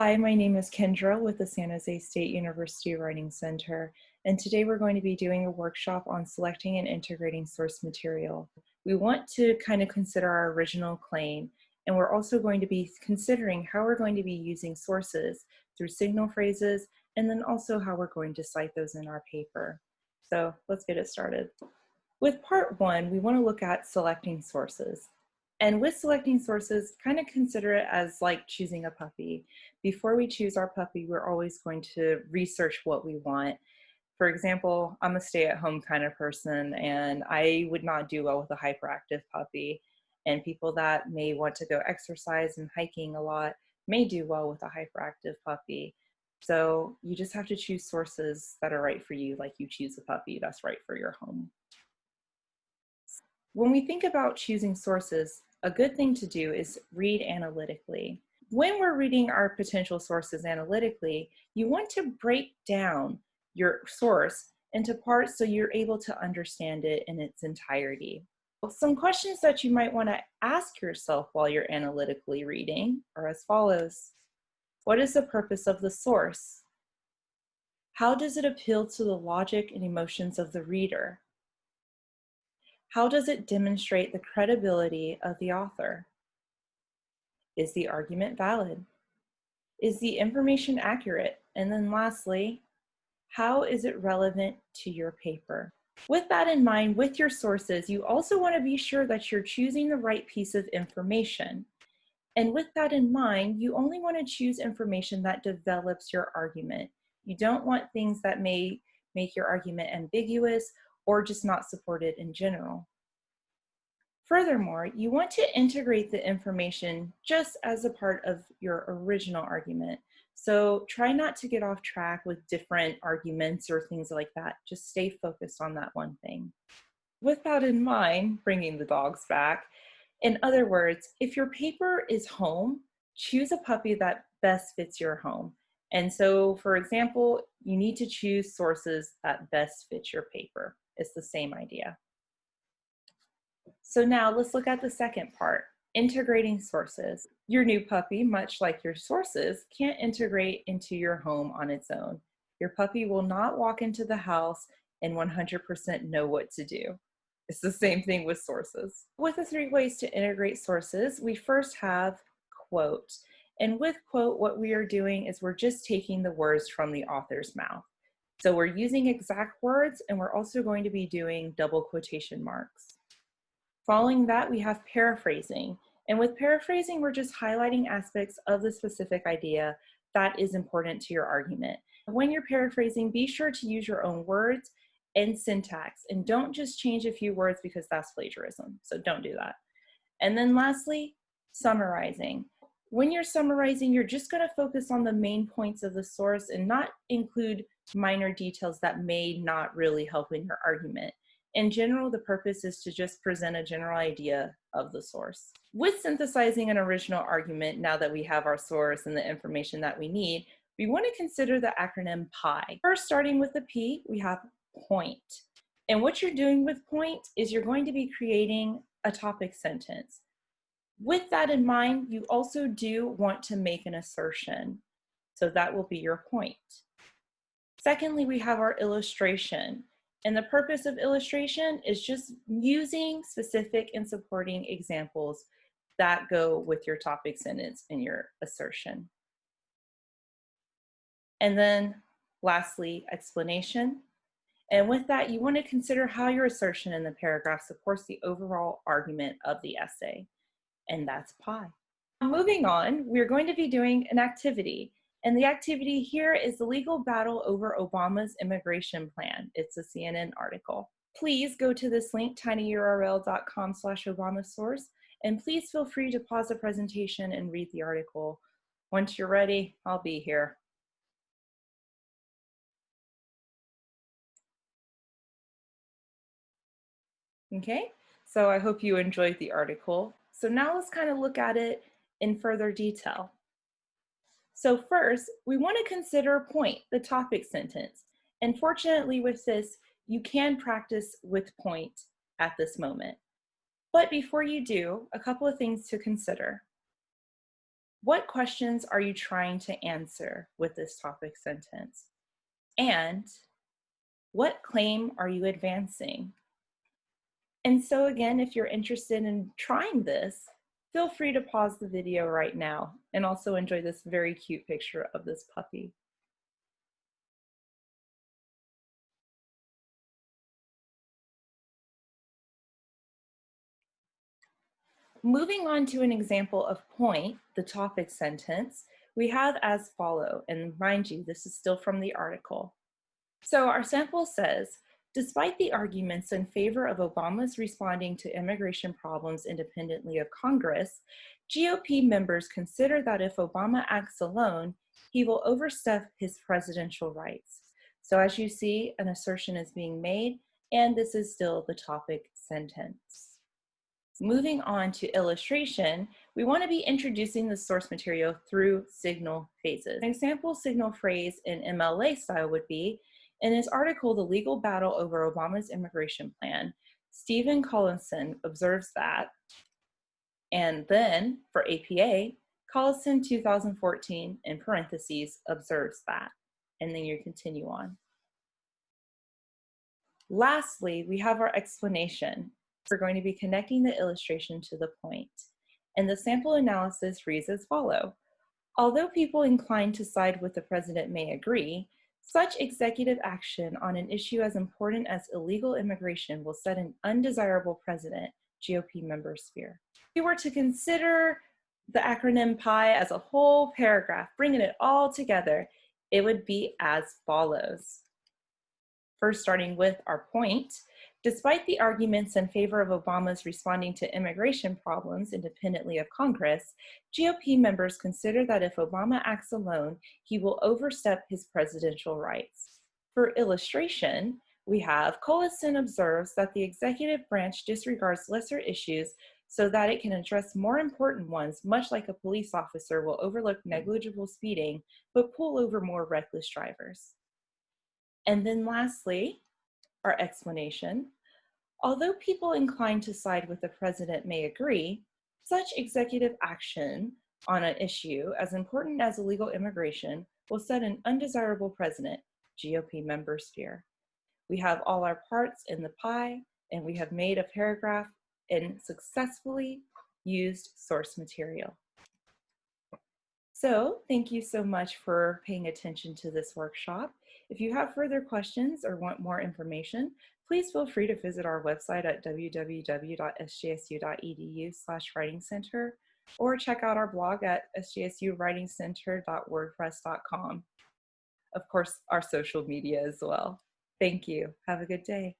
Hi, my name is Kendra with the San Jose State University Writing Center, and today we're going to be doing a workshop on selecting and integrating source material. We want to kind of consider our original claim, and we're also going to be considering how we're going to be using sources through signal phrases, and then also how we're going to cite those in our paper. So let's get it started. With part one, we want to look at selecting sources. And with selecting sources, kind of consider it as like choosing a puppy. Before we choose our puppy, we're always going to research what we want. For example, I'm a stay-at-home kind of person, and I would not do well with a hyperactive puppy. And people that may want to go exercise and hiking a lot may do well with a hyperactive puppy. So you just have to choose sources that are right for you, like you choose a puppy that's right for your home. When we think about choosing sources, a good thing to do is read analytically. When we're reading our potential sources analytically, you want to break down your source into parts so you're able to understand it in its entirety. Some questions that you might want to ask yourself while you're analytically reading are as follows. What is the purpose of the source? How does it appeal to the logic and emotions of the reader? How does it demonstrate the credibility of the author? Is the argument valid? Is the information accurate? And then lastly, how is it relevant to your paper? With that in mind, with your sources, you also want to be sure that you're choosing the right piece of information. And with that in mind, you only want to choose information that develops your argument. You don't want things that may make your argument ambiguous or just not supported in general. Furthermore, you want to integrate the information just as a part of your original argument. So try not to get off track with different arguments or things like that. Just stay focused on that one thing. With that in mind, bringing the dogs back, in other words, if your paper is home, choose a puppy that best fits your home. And so, for example, you need to choose sources that best fit your paper. It's the same idea. So now let's look at the second part, integrating sources. Your new puppy, much like your sources, can't integrate into your home on its own. Your puppy will not walk into the house and 100% know what to do. It's the same thing with sources. With the 3 ways to integrate sources, we first have quote. And with quote, what we are doing is we're just taking the words from the author's mouth. So we're using exact words, and we're also going to be doing double quotation marks. Following that, we have paraphrasing. And with paraphrasing, we're just highlighting aspects of the specific idea that is important to your argument. When you're paraphrasing, be sure to use your own words and syntax, and don't just change a few words because that's plagiarism. So don't do that. And then lastly, summarizing. When you're summarizing, you're just going to focus on the main points of the source and not include minor details that may not really help in your argument. In general, the purpose is to just present a general idea of the source. With synthesizing an original argument, now that we have our source and the information that we need, we want to consider the acronym PI. First, starting with the P, we have point. And what you're doing with point is you're going to be creating a topic sentence. With that in mind, you also do want to make an assertion. So that will be your point. Secondly, we have our illustration. And the purpose of illustration is just using specific and supporting examples that go with your topic sentence and your assertion. And then lastly, explanation. And with that, you want to consider how your assertion in the paragraph supports the overall argument of the essay. And that's PI. Moving on, we're going to be doing an activity. And the activity here is the legal battle over Obama's immigration plan. It's a CNN article. Please go to this link, tinyurl.com/ObamaSource, and please feel free to pause the presentation and read the article. Once you're ready, I'll be here. Okay, so I hope you enjoyed the article. So now let's kind of look at it in further detail. So first, we want to consider a point, the topic sentence. And fortunately with this, you can practice with point at this moment. But before you do, a couple of things to consider. What questions are you trying to answer with this topic sentence? And what claim are you advancing? And so again, if you're interested in trying this, feel free to pause the video right now and also enjoy this very cute picture of this puppy. Moving on to an example of point, the topic sentence, we have as follow, and mind you, this is still from the article. So our sample says, despite the arguments in favor of Obama's responding to immigration problems independently of Congress, GOP members consider that if Obama acts alone, he will overstep his presidential rights. So as you see, an assertion is being made, and this is still the topic sentence. Moving on to illustration, we want to be introducing the source material through signal phases. An example signal phrase in MLA style would be, in his article, The Legal Battle Over Obama's Immigration Plan, Stephen Collinson observes that, and then for APA, Collison 2014 in parentheses observes that, and then you continue on. Lastly, we have our explanation. We're going to be connecting the illustration to the point. And the sample analysis reads as follows. Although people inclined to side with the president may agree, such executive action on an issue as important as illegal immigration will set an undesirable precedent, GOP members fear. If we were to consider the acronym PI as a whole paragraph, bringing it all together, it would be as follows. First, starting with our point, despite the arguments in favor of Obama's responding to immigration problems independently of Congress, GOP members consider that if Obama acts alone, he will overstep his presidential rights. For illustration, we have Collison observes that the executive branch disregards lesser issues so that it can address more important ones, much like a police officer will overlook negligible speeding, but pull over more reckless drivers. And then lastly, our explanation. Although people inclined to side with the president may agree, such executive action on an issue as important as illegal immigration will set an undesirable precedent, GOP members fear. We have all our parts in the pie, and we have made a paragraph and successfully used source material. So thank you so much for paying attention to this workshop. If you have further questions or want more information, please feel free to visit our website at www.sjsu.edu/writing center or check out our blog at sjsuvritingcenter.wordpress.com. Of course, our social media as well. Thank you. Have a good day.